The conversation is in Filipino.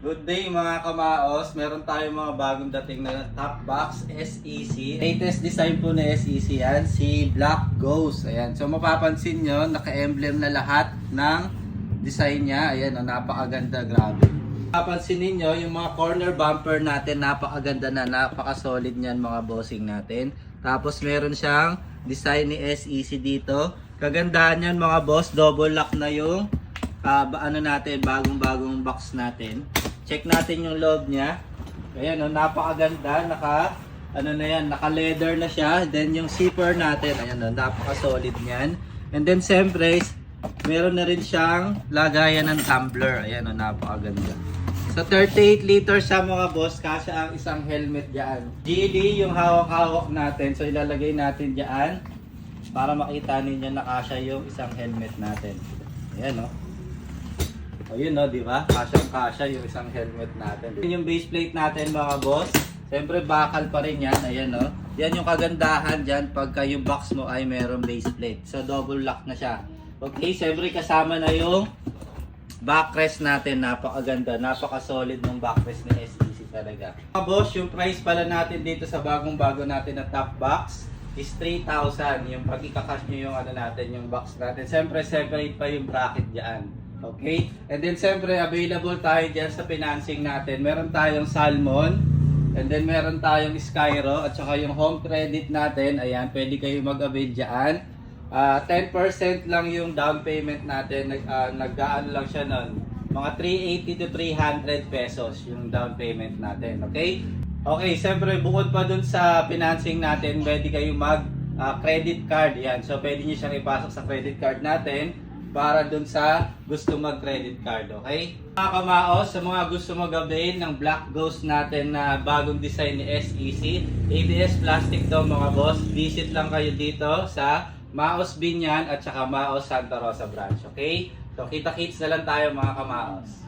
Good day mga kamaos, meron tayong mga bagong dating na top box SEC. Latest design po na SEC yan, si Black Ghost. Ayan. So mapapansin nyo, naka-emblem na lahat ng design niya. Ayan, napakaganda, grabe. Mapapansin ninyo, yung mga corner bumper natin, napakaganda na, napaka-solid niyan mga bossing natin. Tapos meron siyang design ni SEC dito. Kagandahan yan mga boss, double lock na yung bagong-bagong box natin. Check natin yung loob niya. Ayan, napakaganda, naka-leather na siya. Then yung zipper natin, ayan, napaka-solid niyan. And then siyempre, meron na rin siyang lagayan ng tumbler. Ayan, napakaganda. So 38 liters siya mga boss, kasya ang isang helmet diyan. GD yung hawak-hawak natin. So ilalagay natin diyan para makita ninyo na kasya yung isang helmet natin. Ayan, no. O yun, no, di ba? Kasyang-kasya yung isang helmet natin. Yung base plate natin mga boss, siyempre bakal pa rin yan. Ayan, no. Yan yung kagandahan dyan pagka yung box mo ay merong base plate. So double lock na siya. Okay, siyempre kasama na yung backrest natin. Napakaganda, napaka-solid ng backrest ni SEC talaga. Mga boss, yung price pala natin dito sa bagong-bago natin na top box is 3,000. Yung pag ika-cash nyo yung natin, yung box natin. Siyempre separate pa yung bracket dyan. Okay? And then siyempre available tayo dyan sa financing natin. Meron tayong Salmon, and then meron tayong Skyro, at saka yung home credit natin. Ayan, pwede kayo mag-avail dyan. 10% lang yung down payment natin. Nag-ano lang siya nun, mga 380 to 300 pesos yung down payment natin. Okay? Okay, siyempre bukod pa dun sa financing natin, pwede kayo mag credit card. Yan. So pwede nyo siyang ipasok sa credit card natin para dun sa gusto mag-credit card, okay? Mga kamaos, sa mga gusto mag-avail ng Black Ghost natin na bagong design ni SEC, ABS plastic to mga boss, visit lang kayo dito sa Maos Binyan at saka Maos Santa Rosa branch, okay? So kita-kits na lang tayo mga kamaos.